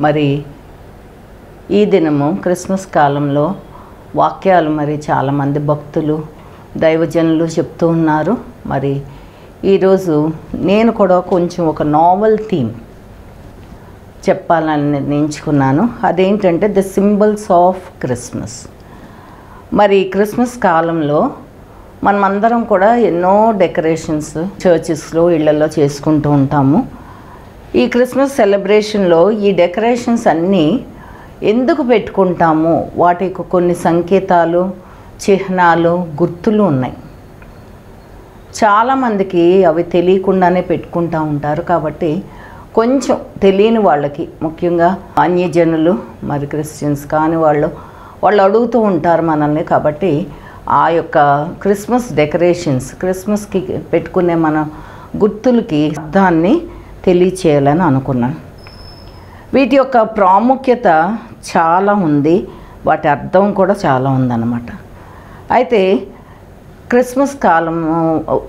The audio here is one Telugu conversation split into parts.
మరి ఈ దినము క్రిస్మస్ కాలంలో వాక్యాలు మరి చాలామంది భక్తులు దైవజనులు చెప్తూ ఉన్నారు. మరి ఈరోజు నేను కూడా కొంచెం ఒక నావెల్ థీమ్ చెప్పాలని నిర్ణయించుకున్నాను. అదేంటంటే ద సింబల్స్ ఆఫ్ క్రిస్మస్. మరి క్రిస్మస్ కాలంలో మనమందరం కూడా ఎన్నో డెకరేషన్స్ చర్చెస్లో ఇళ్లలో చేసుకుంటూ ఉంటాము. ఈ క్రిస్మస్ సెలబ్రేషన్లో ఈ డెకరేషన్స్ అన్నీ ఎందుకు పెట్టుకుంటాము, వాటికి కొన్ని సంకేతాలు, చిహ్నాలు, గుర్తులు ఉన్నాయి. చాలామందికి అవి తెలియకుండానే పెట్టుకుంటూ ఉంటారు. కాబట్టి కొంచెం తెలియని వాళ్ళకి, ముఖ్యంగా అన్యజనులు మరి క్రిస్టియన్స్ కాని వాళ్ళు అడుగుతూ ఉంటారు మనల్ని. కాబట్టి ఆ యొక్క క్రిస్మస్ డెకరేషన్స్, క్రిస్మస్కి పెట్టుకునే మన గుర్తులకి అర్థాన్ని తెలియచేయాలని అనుకున్నాను. వీటి యొక్క ప్రాముఖ్యత చాలా ఉంది, వాటి అర్థం కూడా చాలా ఉందన్నమాట. అయితే క్రిస్మస్ కాలం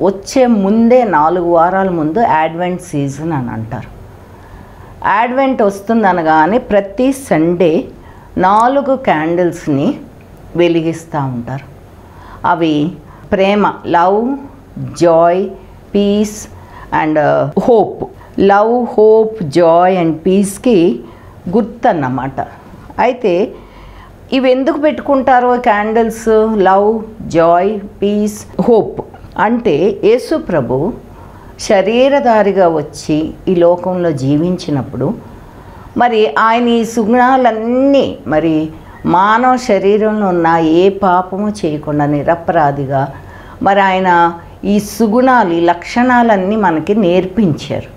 వచ్చే ముందే 4 వారాల ముందు యాడ్వెంట్ సీజన్ అని అంటారు. యాడ్వెంట్ వస్తుందనగానే ప్రతి సండే 4 క్యాండిల్స్ని వెలిగిస్తూ ఉంటారు. అవి ప్రేమ, love, joy, peace and hope. Love, hope, joy and పీస్కి గుర్తు అన్నమాట. అయితే ఇవి ఎందుకు పెట్టుకుంటారో candles, love, joy, peace, hope అంటే యేసు ప్రభు శరీరధారిగా వచ్చి ఈ లోకంలో జీవించినప్పుడు మరి ఆయన ఈ సుగుణాలన్నీ మరి మానవ శరీరంలో ఉన్న ఏ పాపము చేయకుండా నిరపరాధిగా మరి ఆయన ఈ సుగుణాలు, ఈ లక్షణాలన్నీ మనకి నేర్పించారు.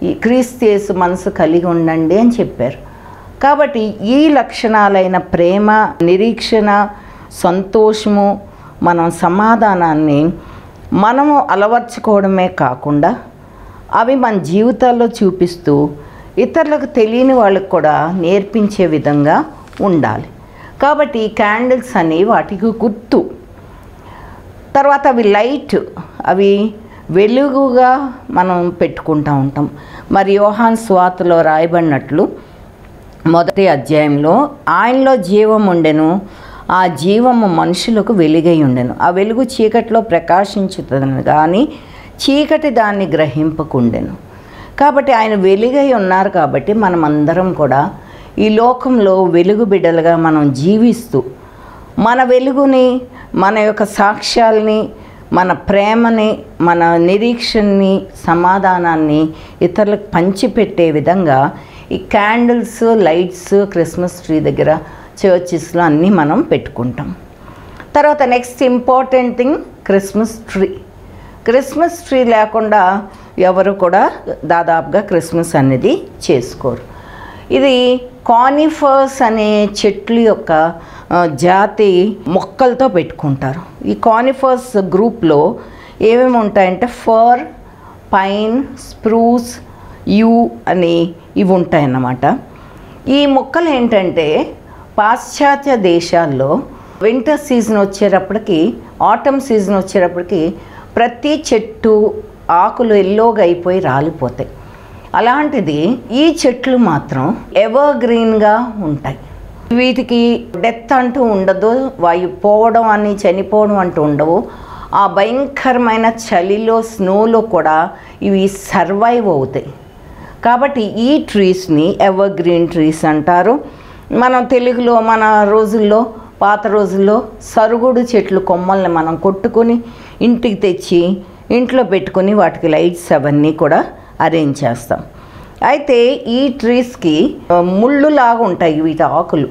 ఈ క్రీస్తు యేసు మనసు కలిగి ఉండండి అని చెప్పారు. కాబట్టి ఈ లక్షణాలైన ప్రేమ, నిరీక్షణ, సంతోషము, మనం సమాధానాన్ని మనము అలవర్చుకోవడమే కాకుండా అవి మన జీవితాల్లో చూపిస్తూ ఇతరులకు తెలియని వాళ్ళకు కూడా నేర్పించే విధంగా ఉండాలి. కాబట్టి ఈ క్యాండిల్స్ అనేవి వాటికి గుర్తు. తర్వాత అవి లైట్, అవి వెలుగుగా మనం పెట్టుకుంటూ ఉంటాం. మరి యోహాను సువార్తలో రాయబడినట్లు 1వ అధ్యాయంలో ఆయనలో జీవం ఉండెను, ఆ జీవము మనుషులకు వెలుగై ఉండెను, ఆ వెలుగు చీకటిలో ప్రకాశించుతుంది కానీ చీకటి దాన్ని గ్రహింపకుండెను. కాబట్టి ఆయన వెలుగై ఉన్నారు. కాబట్టి మనం అందరం కూడా ఈ లోకంలో వెలుగు బిడ్డలుగా మనం జీవిస్తూ మన వెలుగుని, మన యొక్క సాక్ష్యాల్ని, మన ప్రేమని, మన నిరీక్షణని, సమాధానాన్ని ఇతరులకు పంచిపెట్టే విధంగా ఈ క్యాండిల్స్, లైట్స్ క్రిస్మస్ ట్రీ దగ్గర చర్చెస్లో అన్నీ మనం పెట్టుకుంటాం. తర్వాత next important thing Christmas tree. Christmas tree లేకుండా ఎవరు కూడా దాదాపుగా క్రిస్మస్ అనేది చేసుకోరు. ఇది కానిఫర్స్ అనే చెట్లు యొక్క జాతి మొక్కలతో పెట్టుకుంటారు. ఈ కానిఫర్స్ గ్రూప్లో ఏమేమి ఉంటాయంటే ఫర్, పైన్, స్ప్రూస్, యూ అని ఇవి ఉంటాయన్నమాట. ఈ మొక్కలు ఏంటంటే పాశ్చాత్య దేశాల్లో వింటర్ సీజన్ వచ్చేటప్పటికి, ఆటమ్ సీజన్ వచ్చేటప్పటికి ప్రతి చెట్టు ఆకులు ఎల్లోగా అయిపోయి రాలిపోతాయి. అలాంటిది ఈ చెట్లు మాత్రం ఎవర్ గ్రీన్గా ఉంటాయి. వీటికి డెత్ అంటూ ఉండదు, వాయు పోవడం అని, చనిపోవడం అంటూ ఉండవు. ఆ భయంకరమైన చలిలో, స్నోలో కూడా ఇవి సర్వైవ్ అవుతాయి. కాబట్టి ఈ ట్రీస్ని ఎవర్ గ్రీన్ ట్రీస్ అంటారు. మనం తెలుగులో మన రోజుల్లో, పాత రోజుల్లో సరుగుడు చెట్లు కొమ్మల్ని మనం కొట్టుకొని ఇంటికి తెచ్చి ఇంట్లో పెట్టుకొని వాటికి లైట్స్ అవన్నీ కూడా అరేంజ్ చేస్తాం. అయితే ఈ ట్రీస్కి ముళ్ళులాగా ఉంటాయి వీటి ఆకులు.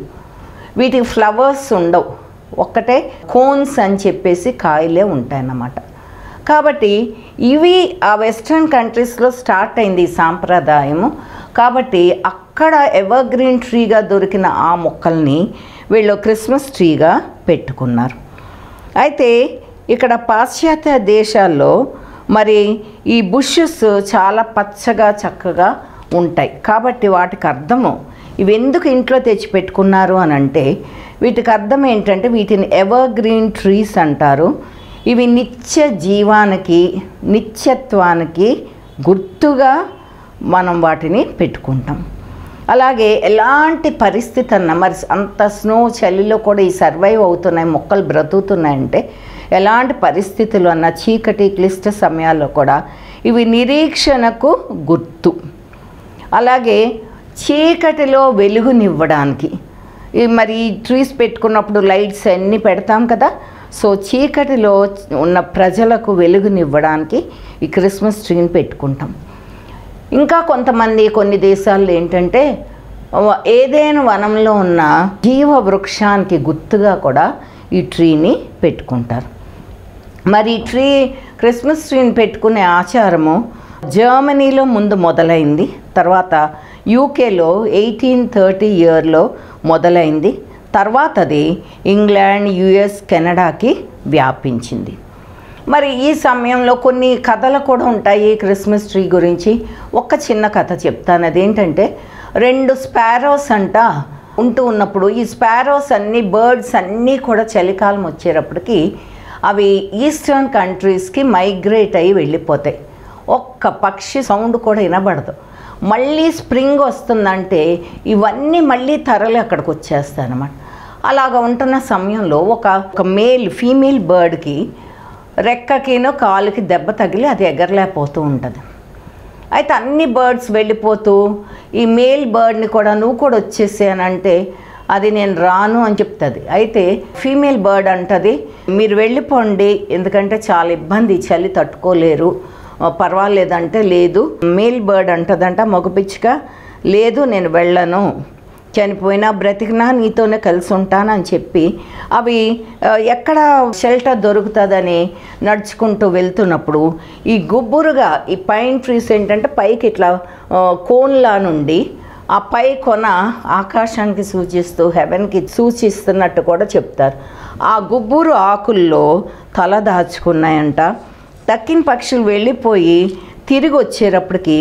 వీటికి ఫ్లవర్స్ ఉండవు, ఒక్కటే కోన్స్ అని చెప్పేసి కాయలే ఉంటాయన్నమాట. కాబట్టి ఇవి ఆ వెస్ట్రన్ కంట్రీస్లో స్టార్ట్ అయింది ఈ సాంప్రదాయము. కాబట్టి అక్కడ ఎవర్ గ్రీన్ ట్రీగా దొరికిన ఆ మొక్కల్ని వీళ్ళు క్రిస్మస్ ట్రీగా పెట్టుకున్నారు. అయితే ఇక్కడ పాశ్చాత్య దేశాల్లో మరి ఈ బుషెస్ చాలా పచ్చగా చక్కగా ఉంటాయి. కాబట్టి వాటికి అర్థము ఇవి ఎందుకు ఇంట్లో తెచ్చి పెట్టుకున్నారు అని అంటే వీటికి అర్థం ఏంటంటే వీటిని ఎవర్ గ్రీన్ ట్రీస్ అంటారు. ఇవి నిత్య జీవానికి, నిత్యత్వానికి గుర్తుగా మనం వాటిని పెట్టుకుంటాం. అలాగే ఎలాంటి పరిస్థితి అన్నా మరి అంత స్నో చలిలో కూడా ఈ సర్వైవ్ అవుతున్నాయి, మొక్కలు బ్రతుకుతున్నాయంటే ఎలాంటి పరిస్థితులు అన్నా చీకటి క్లిష్ట సమయాల్లో కూడా ఇవి నిరీక్షణకు గుర్తు. అలాగే చీకటిలో వెలుగునివ్వడానికి మరి ఈ ట్రీస్ పెట్టుకున్నప్పుడు లైట్స్ అన్నీ పెడతాం కదా, సో చీకటిలో ఉన్న ప్రజలకు వెలుగునివ్వడానికి ఈ క్రిస్మస్ ట్రీని పెట్టుకుంటాం. ఇంకా కొంతమంది కొన్ని దేశాల్లో ఏంటంటే ఏదైనా వనంలో ఉన్న జీవ వృక్షానికి గుర్తుగా కూడా ఈ ట్రీని పెట్టుకుంటారు. మరి ఈ క్రిస్మస్ ట్రీని పెట్టుకునే ఆచారము జర్మనీలో ముందు మొదలైంది, తర్వాత యూకేలో 1830 ఇయర్లో మొదలైంది, తర్వాత అది ఇంగ్లాండ్, యుఎస్, కెనడాకి వ్యాపించింది. మరి ఈ సమయంలో కొన్ని కథలు కూడా ఉంటాయి క్రిస్మస్ ట్రీ గురించి. ఒక చిన్న కథ చెప్తాను. అదేంటంటే 2 స్పారోస్ ఉంటూ ఉన్నప్పుడు ఈ స్పారోస్ అన్నీ బర్డ్స్ అన్నీ కూడా చలికాలం వచ్చేటప్పటికి అవి ఈస్టర్న్ కంట్రీస్కి మైగ్రేట్ అయ్యి వెళ్ళిపోతాయి. ఒక్క పక్షి సౌండ్ కూడా వినబడదు. మళ్ళీ స్ప్రింగ్ వస్తుందంటే ఇవన్నీ మళ్ళీ తరలి అక్కడికి వచ్చేస్తాయి అన్నమాట. అలాగ ఉంటున్న సమయంలో ఒక ఫీమేల్ బర్డ్కి రెక్కకినో కాలుకి దెబ్బ తగిలి అది ఎగరలేకపోతూ ఉంటుంది. అయితే అన్ని బర్డ్స్ వెళ్ళిపోతూ ఈ మేల్ బర్డ్ని కూడా నువ్వు కూడా వచ్చేసానంటే అది నేను రాను అని చెప్తుంది. అయితే ఫీమేల్ బర్డ్ అంటది మీరు వెళ్ళిపోండి, ఎందుకంటే చాలా ఇబ్బంది, చలి తట్టుకోలేరు, పర్వాలేదంటే లేదు. మేల్ బర్డ్ అంటదంట మగపిచ్చుక, లేదు నేను వెళ్ళను, చనిపోయినా బ్రతికినా నీతోనే కలిసి ఉంటానని చెప్పి అవి ఎక్కడ షెల్టర్ దొరుకుతుందని నడుచుకుంటూ వెళ్తున్నప్పుడు ఈ గుబ్బురుగా ఈ పైన్ ట్రీస్ ఏంటంటే పైకి ఇట్లా కోన్లా నుండి ఆ పై కొన ఆకాశానికి సూచిస్తూ హెవెన్కి సూచిస్తున్నట్టు కూడా చెప్తారు. ఆ గుబ్బురు ఆకుల్లో తల దాచుకున్నాయంట. తక్కిన పక్షులు వెళ్ళిపోయి తిరిగి వచ్చేటప్పటికి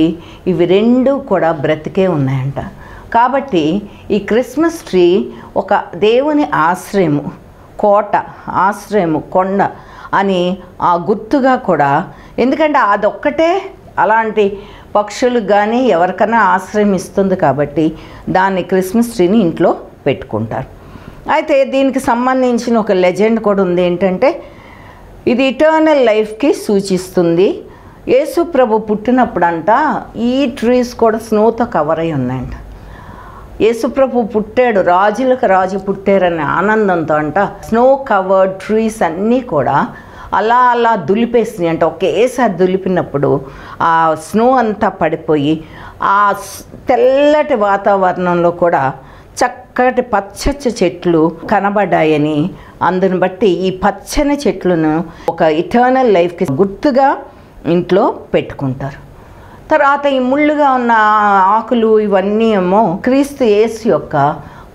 ఇవి 2 కూడా బ్రతికే ఉన్నాయంట. కాబట్టి ఈ క్రిస్మస్ ట్రీ ఒక దేవుని ఆశ్రయము, కోట, ఆశ్రయము, కొండ అని ఆ గుర్తుగా కూడా, ఎందుకంటే అదొక్కటే అలాంటి పక్షులకు కానీ ఎవరికైనా ఆశ్రయం ఇస్తుంది కాబట్టి దాన్ని క్రిస్మస్ ట్రీని ఇంట్లో పెట్టుకుంటారు. అయితే దీనికి సంబంధించిన ఒక లెజెండ్ కూడా ఉంది. ఏంటంటే ఇది ఇటర్నల్ లైఫ్కి సూచిస్తుంది. యేసు ప్రభు పుట్టినప్పుడంట ఈ ట్రీస్ కూడా స్నోతో కవర్ అయి ఉన్నాయంట. యేసుప్రభు పుట్టాడు, రాజులకు రాజు పుట్టారనే ఆనందంతో స్నో కవర్డ్ ట్రీస్ అన్నీ కూడా అలా అలా దులిపేసినాయి అంట. ఒకేసారి దులిపినప్పుడు ఆ స్నో అంతా పడిపోయి ఆ తెల్లటి వాతావరణంలో కూడా చక్కటి పచ్చటి చెట్లు కనబడ్డాయని, అందుని బట్టి ఈ పచ్చని చెట్లను ఒక ఇటర్నల్ లైఫ్కి గుర్తుగా ఇంట్లో పెట్టుకుంటారు. తర్వాత ఈ ముళ్ళుగా ఉన్న ఆకులు ఇవన్నీ ఏమో క్రీస్తు యేసు యొక్క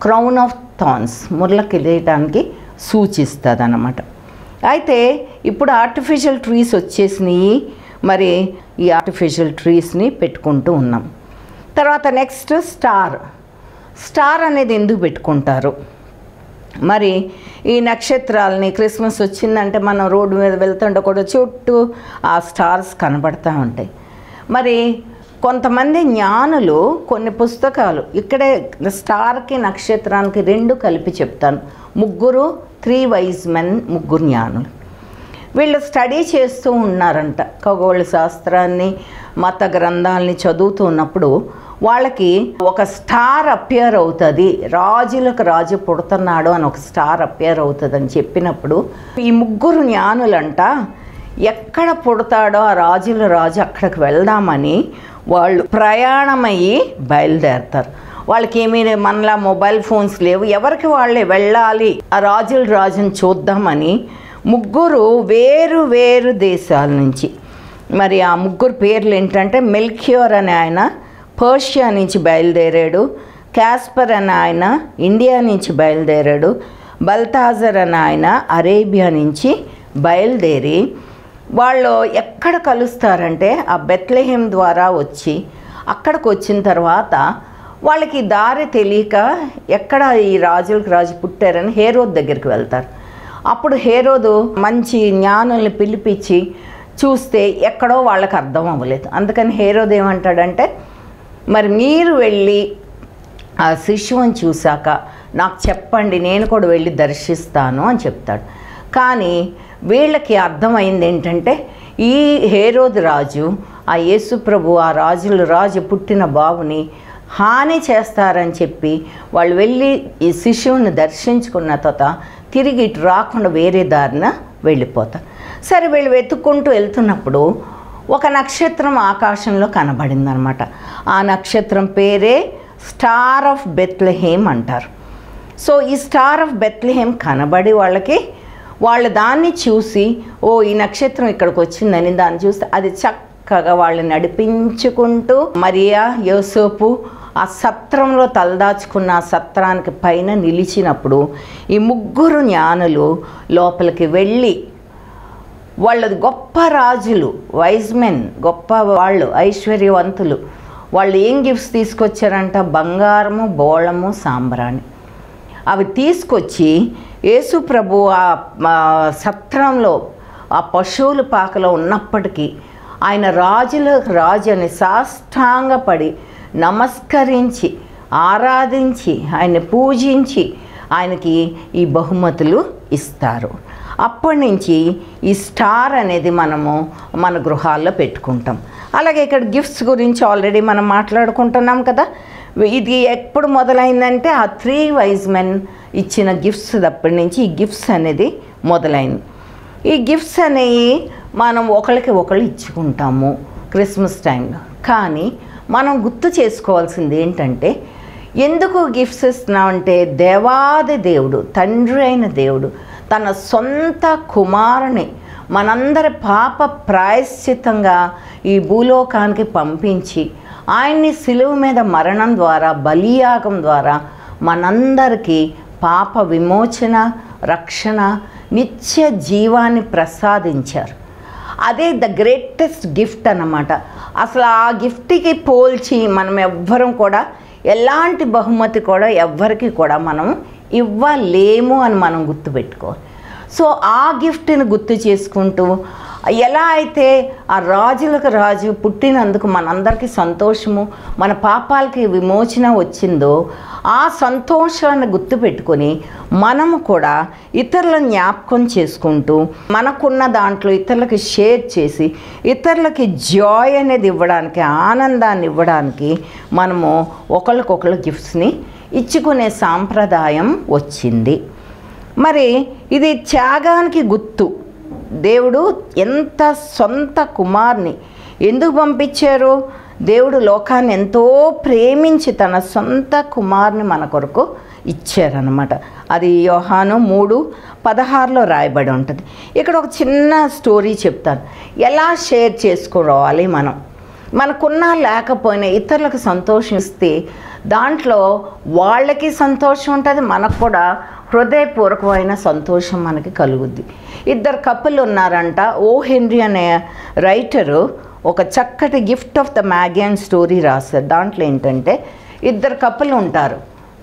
క్రౌన్ ఆఫ్ థార్న్స్, ముళ్ళ కిరీటానికి సూచిస్తుంది అన్నమాట. అయితే ఇప్పుడు ఆర్టిఫిషియల్ ట్రీస్ వచ్చేసినాయి. మరి ఈ ఆర్టిఫిషియల్ ట్రీస్ని పెట్టుకుంటూ ఉన్నాం. తర్వాత నెక్స్ట్ స్టార్ అనేది ఎందుకు పెట్టుకుంటారు? మరి ఈ నక్షత్రాలని క్రిస్మస్ వచ్చిందంటే మనం రోడ్డు మీద వెళ్తుంటే కూడా చుట్టూ ఆ స్టార్స్ కనబడుతూ ఉంటాయి. మరి కొంతమంది జ్ఞానులు కొన్ని పుస్తకాలు ఇక్కడే స్టార్కి నక్షత్రానికి 2 కలిపి చెప్తాను. 3 వైజ్ మెన్, 3 జ్ఞానులు. వీళ్ళు స్టడీ చేస్తూ ఉన్నారంట, ఖగోళ శాస్త్రాన్ని, మత గ్రంథాలని చదువుతూ ఉన్నప్పుడు వాళ్ళకి ఒక స్టార్ అపియర్ అవుతుంది, రాజులకు రాజు పుడుతున్నాడు అని ఒక స్టార్ అపియర్ అవుతుంది అని చెప్పినప్పుడు ఈ 3 జ్ఞానులంట ఎక్కడ పుడతాడో ఆ రాజుల రాజు అక్కడికి వెళ్దామని వాళ్ళు ప్రయాణమయ్యి బయలుదేరతారు. వాళ్ళకి ఏమీ మనలా మొబైల్ ఫోన్స్ లేవు, ఎవరికి వాళ్ళే వెళ్ళాలి, ఆ రాజుల రాజుని చూద్దామని 3 వేరు వేరు దేశాల నుంచి. మరి ఆ 3 పేర్లు ఏంటంటే మెల్కియోర్ అనే ఆయన పర్షియా నుంచి బయలుదేరాడు, క్యాస్పర్ అనే ఆయన ఇండియా నుంచి బయలుదేరాడు, బల్తాజర్ అనే ఆయన అరేబియా నుంచి బయలుదేరి వాళ్ళు ఎక్కడ కలుస్తారంటే ఆ బెత్లెహేమ్ ద్వారా వచ్చి అక్కడికి వచ్చిన తర్వాత వాళ్ళకి దారి తెలియక ఎక్కడ ఈ రాజులకు రాజు పుట్టారని హేరోదు దగ్గరికి వెళ్తారు. అప్పుడు హేరోదు మంచి జ్ఞానుల్ని పిలిపించి చూస్తే ఎక్కడో వాళ్ళకి అర్థం అవ్వలేదు. అందుకని హేరోదు ఏమంటాడంటే మరి మీరు వెళ్ళి ఆ శిశువుని చూశాక నాకు చెప్పండి, నేను కూడా వెళ్ళి దర్శిస్తాను అని చెప్తాడు. కానీ వీళ్ళకి అర్థమైంది ఏంటంటే, ఈ హేరోదు రాజు, ఆ యేసు ప్రభు, ఆ రాజు పుట్టిన బాబుని హాని చేస్తారని చెప్పి వాళ్ళు వెళ్ళి ఈ శిశువుని దర్శించుకున్న తర్వాత తిరిగి ఇటు రాకుండా వేరే దారిన వెళ్ళిపోతారు. సరే, వీళ్ళు వెతుక్కుంటూ వెళ్తున్నప్పుడు ఒక నక్షత్రం ఆకాశంలో కనబడిందనమాట. ఆ నక్షత్రం పేరే స్టార్ ఆఫ్ బెత్లెహేమ్ అంటారు. సో ఈ స్టార్ ఆఫ్ బెత్లెహేమ్ కనబడి వాళ్ళు దాన్ని చూసి, ఓ ఈ నక్షత్రం ఇక్కడికి వచ్చిందని దాన్ని చూస్తే అది చక్కగా వాళ్ళని నడిపించుకుంటూ మరియా, యోసేపు ఆ సత్రంలో తలదాచుకున్న ఆ సత్రానికి పైన నిలిచినప్పుడు ఈ ముగ్గురు జ్ఞానులు లోపలికి వెళ్ళి, వాళ్ళది గొప్ప రాజులు, వైజ్ మెన్, గొప్ప వాళ్ళు, ఐశ్వర్యవంతులు, వాళ్ళు ఏం గిఫ్ట్స్ తీసుకొచ్చారంట, బంగారము, బోళము, సాంబ్రాణి. అవి తీసుకొచ్చి యేసు ప్రభు ఆ సత్రంలో ఆ పశువుల పాకలో ఉన్నప్పటికీ ఆయన రాజులకు రాజు అని సాష్టాంగపడి నమస్కరించి ఆరాధించి ఆయన్ని పూజించి ఆయనకి ఈ బహుమతులు ఇస్తారు. అప్పటి నుంచి ఈ స్టార్ అనేది మనము మన గృహాల్లో పెట్టుకుంటాం. అలాగే ఇక్కడ గిఫ్ట్స్ గురించి ఆల్రెడీ మనం మాట్లాడుకుంటున్నాం కదా. ఇది ఎప్పుడు మొదలైందంటే ఆ 3 వైజ్ మెన్ ఇచ్చిన గిఫ్ట్స్ అప్పటి నుంచి ఈ గిఫ్ట్స్ అనేది మొదలైంది. ఈ గిఫ్ట్స్ అనేవి మనం ఒకరికి ఒకళ్ళు ఇచ్చుకుంటాము క్రిస్మస్ టైంలో. కానీ మనం గుర్తు చేసుకోవాల్సింది ఏంటంటే, ఎందుకు గిఫ్ట్స్ ఇస్తున్నామంటే, దేవాది దేవుడు, తండ్రి అయిన దేవుడు తన సొంత కుమారుని మనందరి పాప ప్రాయశ్చిత్తంగా ఈ భూలోకానికి పంపించి ఆయన్ని సిలువ మీద మరణం ద్వారా, బలియాగం ద్వారా మనందరికీ పాప విమోచన, రక్షణ, నిత్య జీవాన్ని ప్రసాదించారు. అదే ద గ్రేటెస్ట్ గిఫ్ట్ అన్నమాట. అసలు ఆ గిఫ్ట్కి పోల్చి మనం ఎవ్వరం కూడా ఎలాంటి బహుమతి కూడా ఎవ్వరికి కూడా మనం ఇవ్వలేము అని మనం గుర్తుపెట్టుకోవాలి. సో ఆ గిఫ్ట్ని గుర్తు చేసుకుంటూ, ఎలా అయితే ఆ రాజులకు రాజు పుట్టినందుకు మనందరికీ సంతోషము, మన పాపాలకి విమోచన వచ్చిందో ఆ సంతోషాన్ని గుర్తుపెట్టుకొని మనము కూడా ఇతరులను జ్ఞాపకం చేసుకుంటూ మనకున్న దాంట్లో ఇతరులకి షేర్ చేసి ఇతరులకి జాయ్ అనేది ఇవ్వడానికి, ఆనందాన్ని ఇవ్వడానికి మనము ఒకరికొకరు గిఫ్ట్స్ని ఇచ్చుకునే సాంప్రదాయం వచ్చింది. మరి ఇది త్యాగానికి గుర్తు. దేవుడు ఎంత సొంత కుమార్ని ఎందుకు పంపించారు? దేవుడు లోకాన్ని ఎంతో ప్రేమించి తన సొంత కుమార్ని మన కొరకు ఇచ్చారనమాట. అది యోహాను 3:16 రాయబడి ఉంటుంది. ఇక్కడ ఒక చిన్న స్టోరీ చెప్తాను. ఎలా షేర్ చేసుకోవాలి, మనకున్నా లేకపోయినా ఇతరులకు సంతోషం ఇస్తే దాంట్లో వాళ్ళకి సంతోషం ఉంటుంది, మనకు కూడా హృదయపూర్వకమైన సంతోషం మనకి కలుగుద్ది. 2 కపుల్ ఉన్నారంట. ఓ హెన్రీ అనే రైటరు ఒక చక్కటి గిఫ్ట్ ఆఫ్ ద మ్యాగియన్ స్టోరీ రాశారు. దాంట్లో ఏంటంటే 2 కపుల్ ఉంటారు,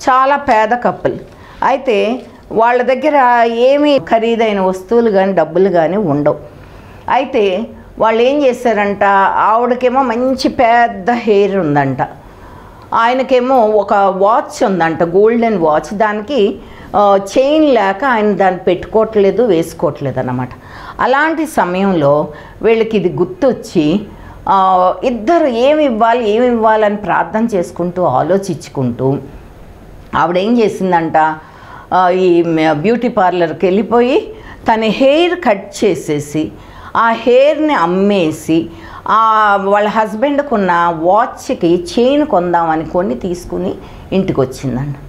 చాలా పేద కపుల్. అయితే వాళ్ళ దగ్గర ఏమీ ఖరీదైన వస్తువులు కానీ డబ్బులు కానీ ఉండవు. అయితే వాళ్ళు ఏం చేశారంట, ఆవిడకేమో మంచి పెద్ద హెయిర్ ఉందంట, ఆయనకేమో ఒక వాచ్ ఉందంట, గోల్డెన్ వాచ్. దానికి చైన్ లేక ఆయన దాన్ని పెట్టుకోవట్లేదు, వేసుకోవట్లేదు అన్నమాట. అలాంటి సమయంలో వీళ్ళకి ఇది గుర్తొచ్చి ఇద్దరు ఏమి ఇవ్వాలని ప్రార్థన చేసుకుంటూ ఆలోచించుకుంటూ ఆవిడేం చేసిందంట, ఈ బ్యూటీ పార్లర్కి వెళ్ళిపోయి తన హెయిర్ కట్ చేసేసి ఆ హెయిర్ని అమ్మేసి వాళ్ళ హస్బెండ్కు ఉన్న వాచ్కి చైన్ కొందామని తీసుకుని ఇంటికి వచ్చిందండి.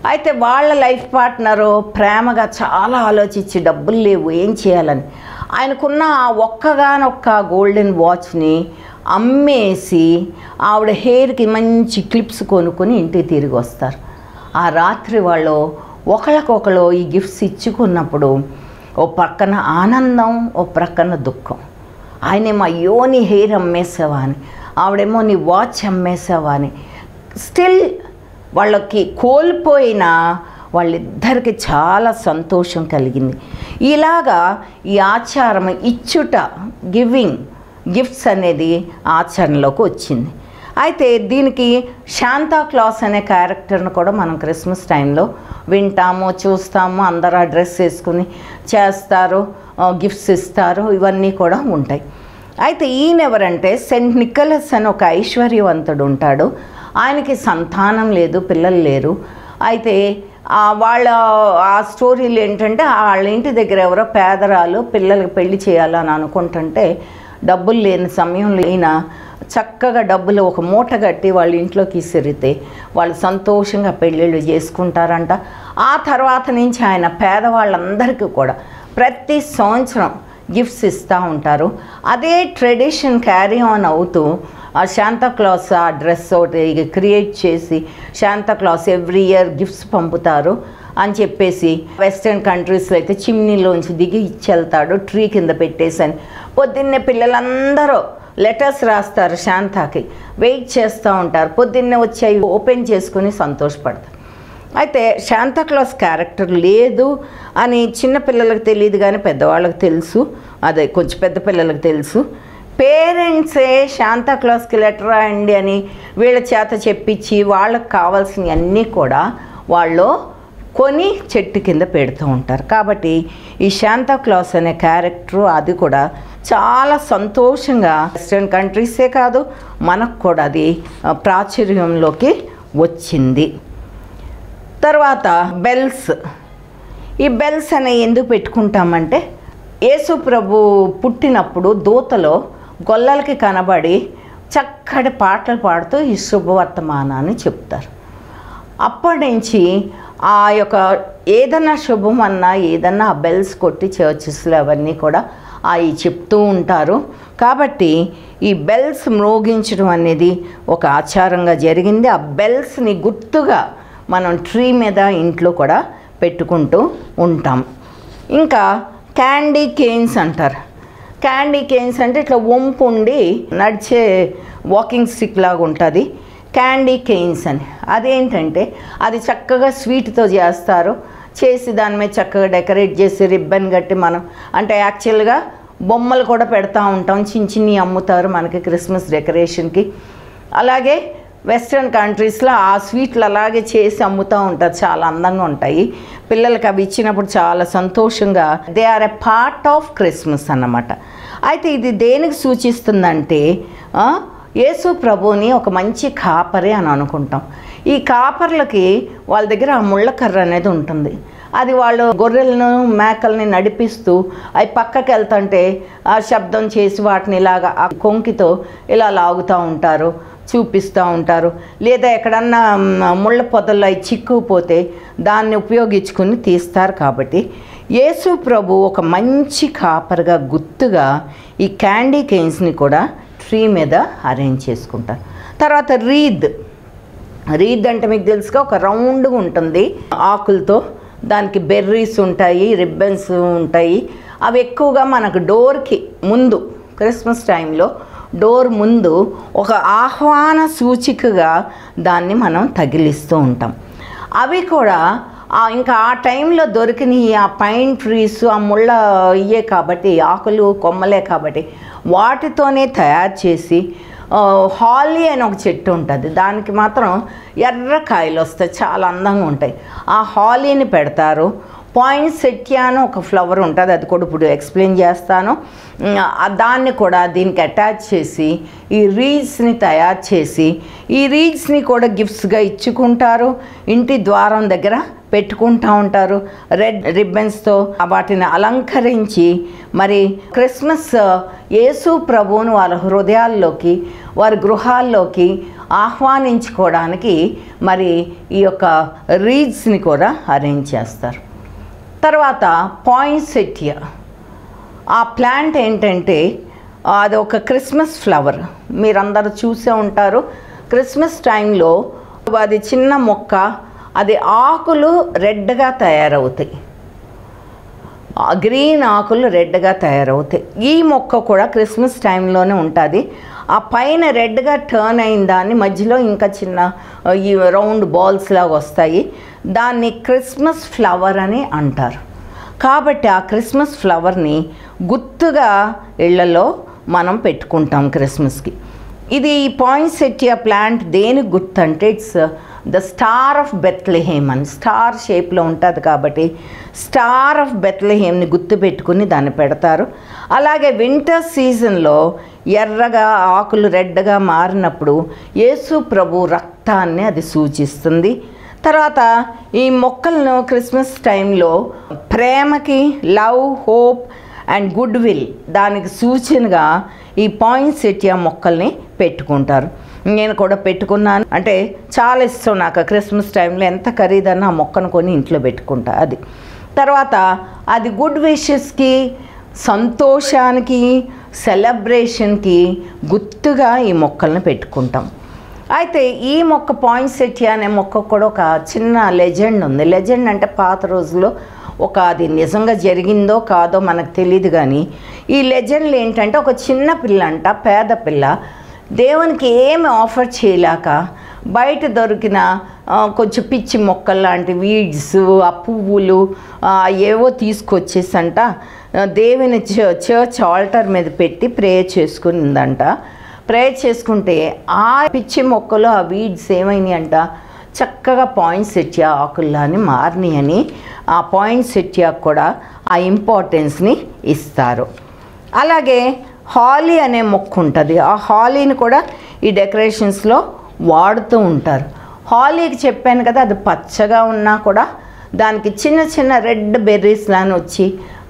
అయితే వాళ్ళ లైఫ్ పార్ట్నరు ప్రేమగా చాలా ఆలోచించి డబ్బులు లేవు ఏం చేయాలని ఆయనకున్న ఆ ఒక్కగానొక్క గోల్డెన్ వాచ్ని అమ్మేసి ఆవిడ హెయిర్కి మంచి క్లిప్స్ కొనుక్కొని ఇంటికి తిరిగి వస్తారు. ఆ రాత్రి వాళ్ళు ఒకళ్ళకొకళ్ళు ఈ గిఫ్ట్స్ ఇచ్చుకున్నప్పుడు ఓ ప్రక్కన ఆనందం, ఓ ప్రక్కన దుఃఖం. ఆయనేమో అయ్యో నీ హెయిర్ అమ్మేసావా అని, ఆవిడేమో నీ వాచ్ అమ్మేసావా అని. స్టిల్ వాళ్ళకి కోల్పోయిన వాళ్ళిద్దరికి చాలా సంతోషం కలిగింది. ఇలాగా ఈ ఆచారం ఇచ్చుట, గివింగ్ గిఫ్ట్స్ అనేది ఆచరణలోకి వచ్చింది. అయితే దీనికి శాంతా క్లాస్ అనే క్యారెక్టర్ను కూడా మనం క్రిస్మస్ టైంలో వింటాము, చూస్తాము. అందరూ ఆ డ్రెస్ వేసుకుని చేస్తారు, గిఫ్ట్స్ ఇస్తారు, ఇవన్నీ కూడా ఉంటాయి. అయితే ఈయన ఎవరంటే సెయింట్ నికోలస్ అని ఒక ఐశ్వర్యవంతుడు ఉంటాడు. ఆయనకి సంతానం లేదు, పిల్లలు లేరు. అయితే వాళ్ళ ఆ స్టోరీలు ఏంటంటే వాళ్ళ ఇంటి దగ్గర ఎవరో పేదరాలు పిల్లలకి పెళ్లి చేయాలని అనుకుంటుంటే డబ్బులు లేని సమయంలో ఈయన చక్కగా డబ్బులు ఒక మూట కట్టి వాళ్ళ ఇంట్లోకి ఇసిరితే వాళ్ళు సంతోషంగా పెళ్ళిళ్ళు చేసుకుంటారంట. ఆ తర్వాత నుంచి ఆయన పేదవాళ్ళందరికీ కూడా ప్రతి సంవత్సరం గిఫ్ట్స్ ఇస్తూ ఉంటారు. అదే ట్రెడిషన్ క్యారీ ఆన్ అవుతూ ఆ శాంతా క్లాస్ ఆ డ్రెస్ ఒకటి క్రియేట్ చేసి Shanta class every year gifts పంపుతారు అని చెప్పేసి వెస్ట్రన్ కంట్రీస్లో అయితే చిమ్నీలోంచి దిగి ఇచ్చెళ్తాడు ట్రీ కింద పెట్టేసి అని. పొద్దున్నే పిల్లలందరూ లెటర్స్ రాస్తారు, శాంతాకి వెయిట్ చేస్తూ ఉంటారు. పొద్దున్నే వచ్చి అవి ఓపెన్ చేసుకుని సంతోషపడతారు. అయితే శాంతా క్లాస్ క్యారెక్టర్ లేదు అని చిన్నపిల్లలకు తెలియదు కానీ పెద్దవాళ్ళకి తెలుసు, అదే కొంచెం పెద్ద పిల్లలకు తెలుసు. పేరెంట్సే శాంతా క్లాస్కి లెటర్ రాయండి అని వీళ్ళ చేత చెప్పించి వాళ్ళకి కావాల్సినవి అన్నీ కూడా వాళ్ళు కొని చెట్టు కింద పెడుతూ ఉంటారు. కాబట్టి ఈ శాంతా క్లాస్ అనే క్యారెక్టరు అది కూడా చాలా సంతోషంగా వెస్ట్రన్ కంట్రీసే కాదు మనకు కూడా అది ప్రాచుర్యంలోకి వచ్చింది. తర్వాత బెల్స్. ఈ బెల్స్ అనేవి ఎందుకు పెట్టుకుంటామంటే యేసు ప్రభు పుట్టినప్పుడు దూతలో గొల్లలకి కనబడి చక్కటి పాటలు పాడుతూ ఈ శుభవర్తమానాన్ని చెప్తారు. అప్పటి నుంచి ఆ యొక్క ఏదన్నా శుభం అన్నా ఏదన్నా ఆ బెల్స్ కొట్టి చర్చెస్లో అవన్నీ కూడా అవి చెప్తూ ఉంటారు. కాబట్టి ఈ బెల్స్ మ్రోగించడం అనేది ఒక ఆచారంగా జరిగింది. ఆ బెల్స్ని గుర్తుగా మనం ట్రీ మీద ఇంట్లో కూడా పెట్టుకుంటూ ఉంటాం. ఇంకా క్యాండీ కేన్స్ అంటారు. క్యాండీ కేన్స్ అంటే ఇట్లా వంపు ఉండి నడిచే వాకింగ్ స్టిక్ లాగా ఉంటుంది క్యాండీ కేన్స్ అని. అదేంటంటే అది చక్కగా స్వీట్తో చేస్తారు, చేసి దాని మీద చక్కగా డెకరేట్ చేసి రిబ్బన్ కట్టి మనం అంటే యాక్చువల్గా బొమ్మలు కూడా పెడతా ఉంటాం, చిన్న చిన్ని అమ్ముతారు మనకి క్రిస్మస్ డెకరేషన్కి. అలాగే వెస్ట్రన్ కంట్రీస్లో ఆ స్వీట్లు అలాగే చేసి అమ్ముతూ ఉంటారు, చాలా అందంగా ఉంటాయి. పిల్లలకి అవి ఇచ్చినప్పుడు చాలా సంతోషంగా they are a part of Christmas అన్నమాట. అయితే ఇది దేనికి సూచిస్తుందంటే యేసు ప్రభుని ఒక మంచి కాపరి అని అనుకుంటాం. ఈ కాపర్లకి వాళ్ళ దగ్గర ఆ ముళ్ళకర్ర అనేది ఉంటుంది. అది వాళ్ళు గొర్రెలను మేకల్ని నడిపిస్తూ అవి పక్కకి వెళ్తుంటే ఆ శబ్దం చేసి వాటిని ఇలాగా ఆ కొంకితో ఇలా లాగుతూ ఉంటారు, చూపిస్తూ ఉంటారు. లేదా ఎక్కడన్నా ముళ్ళ పొదల్లో అవి చిక్కుపోతే దాన్ని ఉపయోగించుకుని తీస్తారు. కాబట్టి యేసు ప్రభు ఒక మంచి కాపరిగా గుర్తుగా ఈ క్యాండీ కేన్స్ని కూడా ట్రీ మీద అరేంజ్ చేసుకుంటారు. తర్వాత రీద్ అంటే మీకు తెలుసుగా ఒక రౌండ్గా ఉంటుంది ఆకులతో, దానికి బెర్రీస్ ఉంటాయి, రిబ్బన్స్ ఉంటాయి. అవి ఎక్కువగా మనకు డోర్కి ముందు క్రిస్మస్ టైంలో డోర్ ముందు ఒక ఆహ్వాన సూచికగా దాన్ని మనం తగిలిస్తూ ఉంటాం. అవి కూడా ఇంకా ఆ టైంలో దొరికిన ఆ పైన్ ట్రీస్ ఆ ముళ్ళ ఇయ్యే కాబట్టి ఆకులు కొమ్మలే కాబట్టి వాటితోనే తయారు చేసి హాలీ అని ఒక చెట్టు ఉంటుంది, దానికి మాత్రం ఎర్ర కాయలు వస్తాయి, చాలా అందంగా ఉంటాయి. ఆ హాలీని పెడతారు. పాయిన్సెట్టియా అని ఒక ఫ్లవర్ ఉంటుంది, అది కూడా ఇప్పుడు ఎక్స్ప్లెయిన్ చేస్తాను. దాన్ని కూడా దీనికి అటాచ్ చేసి ఈ రీడ్స్ని తయారు చేసి ఈ రీడ్స్ని కూడా గిఫ్ట్స్గా ఇచ్చుకుంటారు, ఇంటి ద్వారం దగ్గర పెట్టుకుంటూ ఉంటారు. రెడ్ రిబ్బన్స్తో వాటిని అలంకరించి మరి క్రిస్మస్ యేసు ప్రభువును వాళ్ళ హృదయాల్లోకి వారి గృహాల్లోకి ఆహ్వానించుకోవడానికి మరి ఈ యొక్క రీడ్స్ని కూడా అరేంజ్ చేస్తారు. తర్వాత పాయిన్సెట్టియా, ఆ ప్లాంట్ ఏంటంటే అది ఒక క్రిస్మస్ ఫ్లవర్, మీరందరూ చూసే ఉంటారు. క్రిస్మస్ టైంలో అది చిన్న మొక్క, అది ఆకులు రెడ్గా తయారవుతాయి, గ్రీన్ ఆకులు రెడ్గా తయారవుతాయి. ఈ మొక్క కూడా క్రిస్మస్ టైంలోనే ఉంటుంది. ఆ పైన రెడ్గా టర్న్ అయిన దాన్ని మధ్యలో ఇంకా చిన్న ఈ రౌండ్ బాల్స్ లాగా వస్తాయి, దాన్ని క్రిస్మస్ ఫ్లవర్ అని అంటారు. కాబట్టి ఆ క్రిస్మస్ ఫ్లవర్ని గుర్తుగా ఇళ్లలో మనం పెట్టుకుంటాం క్రిస్మస్కి. ఇది ఈ పాయింసెటియా ప్లాంట్ దేనికి గుర్తు అంటే it's the star of Bethlehem అని, స్టార్ షేప్లో ఉంటుంది కాబట్టి స్టార్ ఆఫ్ బెత్లెహేమ్ని గుర్తుపెట్టుకుని దాన్ని పెడతారు. అలాగే వింటర్ సీజన్లో ఎర్రగా ఆకులు రెడ్గా మారినప్పుడు యేసు ప్రభు రక్తాన్ని అది సూచిస్తుంది. తర్వాత ఈ మొక్కలను క్రిస్మస్ టైంలో ప్రేమకి, love, hope and good will దానికి సూచనగా ఈ పాయింసెటియా మొక్కల్ని పెట్టుకుంటారు. నేను కూడా పెట్టుకున్నాను. అంటే చాలా ఇష్టం నాకు క్రిస్మస్ టైంలో, ఎంత ఖరీదన్నా ఆ మొక్కను కొని ఇంట్లో పెట్టుకుంటా. అది తర్వాత అది గుడ్ విషెస్కి, సంతోషానికి, సెలబ్రేషన్కి గుర్తుగా ఈ మొక్కల్ని పెట్టుకుంటాం. అయితే ఈ మొక్క పాయింసెటియా అనే మొక్క కూడా ఒక చిన్న లెజెండ్ ఉంది. లెజెండ్ అంటే పాత రోజుల్లో అది నిజంగా జరిగిందో కాదో మనకు తెలియదు, కానీ ఈ లెజెండ్లు ఏంటంటే ఒక చిన్న పిల్ల అంట, పేద పిల్ల, దేవునికి ఏమి ఆఫర్ చేయలేక బయట దొరికిన కొంచెం పిచ్చి మొక్కలు లాంటి వీడ్స్, ఆ పువ్వులు ఏవో తీసుకొచ్చేసంట దేవుని చర్చ్ ఆల్టర్ మీద పెట్టి ప్రేయర్ చేసుకుందంట. ప్రేయర్ చేసుకుంటే ఆ పిచ్చి మొక్కలు, ఆ వీడ్స్ ఏమైనాయి అంట చక్కగా పాయింసెటియా ఆకుల్లాని మారినాయని ఆ పాయింసెటియా కూడా ఆ ఇంపార్టెన్స్ని ఇస్తారు. అలాగే హాలీ అనే మొక్క ఉంటుంది. ఆ హాలీని కూడా ఈ డెకరేషన్స్లో వాడుతూ ఉంటారు. హాలీకి చెప్పాను కదా, అది పచ్చగా ఉన్నా కూడా దానికి చిన్న చిన్న రెడ్ బెర్రీస్ లాని వచ్చి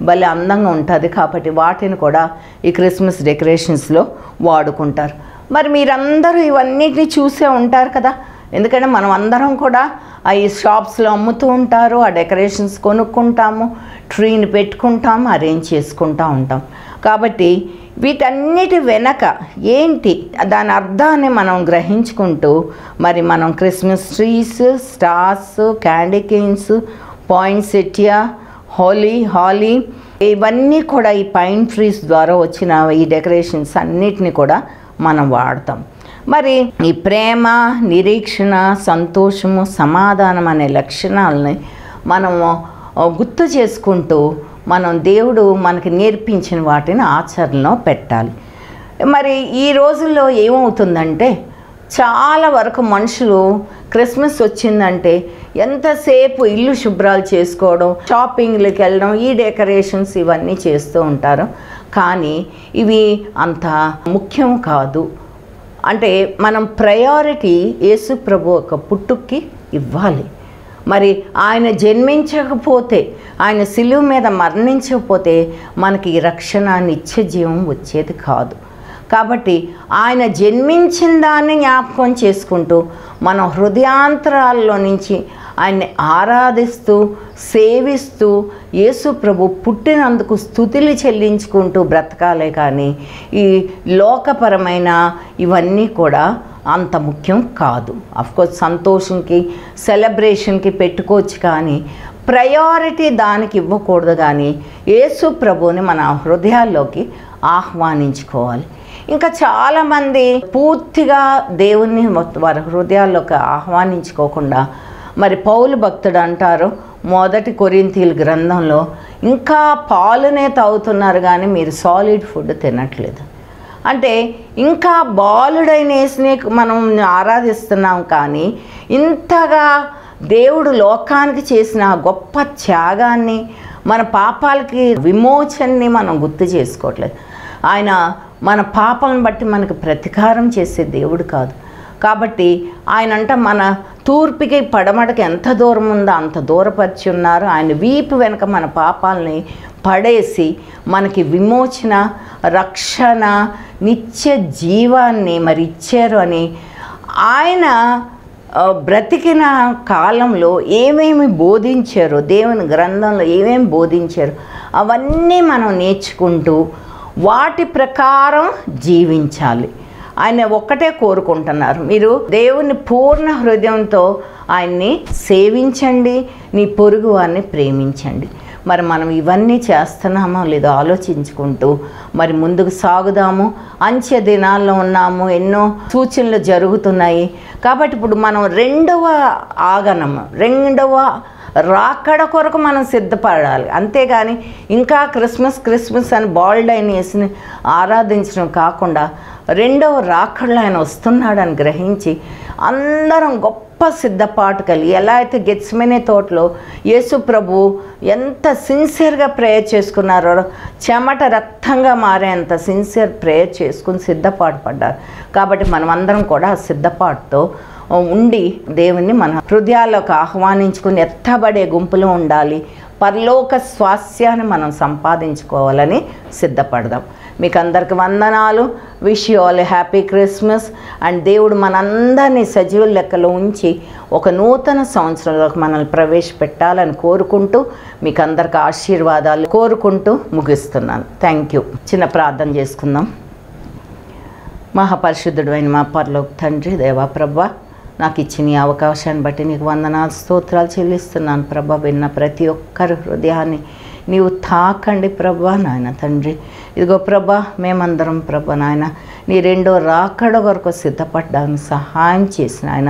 భలే అందంగా ఉంటుంది కాబట్టి వాటిని కూడా ఈ క్రిస్మస్ డెకరేషన్స్లో వాడుకుంటారు. మరి మీరందరూ ఇవన్నిటిని చూసే ఉంటారు కదా, ఎందుకంటే మనం అందరం కూడా ఈ షాప్స్లో అమ్ముతూ ఉంటారు, ఆ డెకరేషన్స్ కొనుక్కుంటాము, ట్రీని పెట్టుకుంటాము, అరేంజ్ చేసుకుంటూ ఉంటాం. కాబట్టి వీటన్నిటి వెనక ఏంటి దాని అర్థాన్ని మనం గ్రహించుకుంటూ మరి మనం Christmas trees, stars, candy canes, poinsettia, holly ఇవన్నీ కూడా ఈ పైన్ ట్రీస్ ద్వారా వచ్చిన ఈ డెకరేషన్స్ అన్నిటిని కూడా మనం వాడతాం. మరి ఈ ప్రేమ, నిరీక్షణ, సంతోషము, సమాధానం అనే లక్షణాలని మనము గుర్తు చేసుకుంటూ మనం దేవుడు మనకి నేర్పించిన వాటిని ఆచరణలో పెట్టాలి. మరి ఈ రోజుల్లో ఏమవుతుందంటే చాలా వరకు మనుషులు క్రిస్మస్ వచ్చిందంటే ఎంతసేపు ఇల్లు శుభ్రాలు చేసుకోవడం, షాపింగ్లకు వెళ్ళడం, ఈ డెకరేషన్స్ ఇవన్నీ చేస్తూ ఉంటారు. కానీ ఇవి అంత ముఖ్యం కాదు. అంటే మనం ప్రయారిటీ యేసు ప్రభు ఒక పుట్టుక్కి ఇవ్వాలి. మరి ఆయన జన్మించకపోతే, ఆయన సిలువ మీద మరణించకపోతే మనకి రక్షణ, నిత్య జీవం వచ్చేది కాదు. కాబట్టి ఆయన జన్మించిన దాన్ని జ్ఞాపకం చేసుకుంటూ మన హృదయాంతరాల్లో నుంచి ఆయన్ని ఆరాధిస్తూ, సేవిస్తూ, యేసు ప్రభు పుట్టినందుకు స్తుతులు చెల్లించుకుంటూ బ్రతకాలే. కానీ ఈ లోకపరమైన ఇవన్నీ కూడా అంత ముఖ్యం కాదు. అఫ్కోర్స్ సంతోషంకి, సెలబ్రేషన్కి పెట్టుకోవచ్చు, కానీ ప్రయారిటీ దానికి ఇవ్వకూడదు. కానీ యేసు ప్రభుని మన హృదయాల్లోకి ఆహ్వానించుకోవాలి. ఇంకా చాలామంది పూర్తిగా దేవుణ్ణి వారి హృదయాల్లోకి ఆహ్వానించుకోకుండా మరి పౌలు భక్తుడు అంటారు మొదటి కొరింథీయుల గ్రంథంలో, ఇంకా పాలునే తాగుతున్నారు కానీ మీరు సాలిడ్ ఫుడ్ తినట్లేదు. అంటే ఇంకా బాలుడైన యేసుని మనం ఆరాధిస్తున్నాం, కానీ ఇంతగా దేవుడు లోకానికి చేసిన గొప్ప త్యాగాన్ని, మన పాపాలకి విమోచనని మనం గుర్తు చేసుకోవట్లేదు. ఆయన మన పాపాలను బట్టి మనకు ప్రతీకారం చేసే దేవుడు కాదు. కాబట్టి ఆయన అంట మన తూర్పుకి పడమటకి ఎంత దూరం ఉందో అంత దూరపరిచి ఉన్నారు. ఆయన వీపు వెనక మన పాపాలని పడేసి మనకి విమోచన, రక్షణ, నిత్య జీవాన్ని మరి ఇచ్చారు అని ఆయన బ్రతికిన కాలంలో ఏమేమి బోధించారో, దేవుని గ్రంథంలో ఏమేమి బోధించారో అవన్నీ మనం నేర్చుకుంటూ వాటి ప్రకారం జీవించాలి. ఆయన ఒక్కటే కోరుకుంటున్నారు, మీరు దేవుని పూర్ణ హృదయంతో ఆయన్ని సేవించండి, నీ పొరుగు వారిని ప్రేమించండి. మరి మనం ఇవన్నీ చేస్తున్నామో లేదో ఆలోచించుకుంటూ మరి ముందుకు సాగుదాము. అంత్య దినాల్లో ఉన్నాము, ఎన్నో సూచనలు జరుగుతున్నాయి. కాబట్టి ఇప్పుడు మనం రెండవ రాకడ కొరకు మనం సిద్ధపడాలి. అంతేగాని ఇంకా క్రిస్మస్ అని బాల్డ్ అయిన యేసుని ఆరాధించడం కాకుండా రెండవ రాకడలో ఆయన వస్తున్నాడని గ్రహించి అందరం గొప్ప సిద్ధపాటు కలిగి, ఎలా అయితే గెత్సెమనే తోటలో యేసు ప్రభు ఎంత సిన్సియర్గా ప్రేయర్ చేసుకున్నారో, చెమట రక్తంగా మారేంత సిన్సియర్ ప్రేయర్ చేసుకుని సిద్ధపాటు పడ్డారు. కాబట్టి మనం అందరం కూడా ఆ సిద్ధపాటుతో ఉండి దేవుణ్ణి మన హృదయాల్లోకి ఆహ్వానించుకుని ఎత్తబడే గుంపులో ఉండాలి. పరలోక స్వాస్యాన్ని మనం సంపాదించుకోవాలని సిద్ధపడదాం. మీకు అందరికి వందనాలు. Wish you all happy Christmas. And దేవుడు మనందరినీ సజీవుల లెక్కలో ఉంచి ఒక నూతన సంవత్సరంలోకి మనల్ని ప్రవేశపెట్టాలని కోరుకుంటూ మీకు అందరికి ఆశీర్వాదాలు కోరుకుంటూ ముగిస్తున్నాను. Thank you. చిన్న ప్రార్థన చేసుకుందాం. మహాపరిశుద్ధుడు అయిన మా పరలోక తండ్రి, దేవా ప్రభా, నాకు ఇచ్చిన ఈ అవకాశాన్ని బట్టి నీకు వందనాలు స్తోత్రాలు చెల్లిస్తున్నాను ప్రభా. విన్న ప్రతి ఒక్కరి హృదయాన్ని నీవు తాకండి ప్రభా నాయన తండ్రి. ఇదిగో ప్రభా, మేమందరం ప్రభా నాయన నీ రెండో రాకడ వరకు సిద్ధపడ్డానికి సహాయం చేసిన ఆయన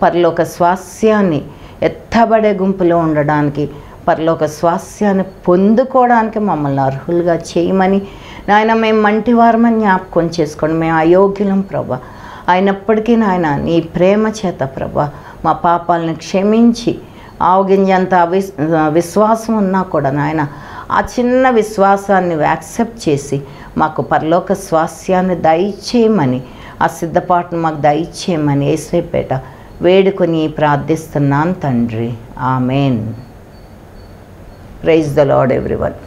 పరలోక స్వాస్యాన్ని ఎత్తబడే గుంపులో ఉండడానికి, పరలోక స్వాస్యాన్ని పొందుకోవడానికి మమ్మల్ని అర్హులుగా చేయమని నాయన, మేము మంటివారమని జ్ఞాపకం చేసుకోండి. మేము అయోగ్యులం ప్రభా. అయినప్పటికీ నాయన నీ ప్రేమ చేత ప్రభా మా పాపాలను క్షమించి, ఆవగింజంత విశ్వాసం ఉన్నా కూడా నాయన ఆ చిన్న విశ్వాసాన్ని యాక్సెప్ట్ చేసి మాకు పరలోక స్వాస్యాన్ని దయచేయమని, ఆ సిద్ధపాటును మాకు దయచేయమని యేసయ్యపేట వేడుకొని ప్రార్థిస్తున్నాను తండ్రి. Amen. Praise the lord everyone.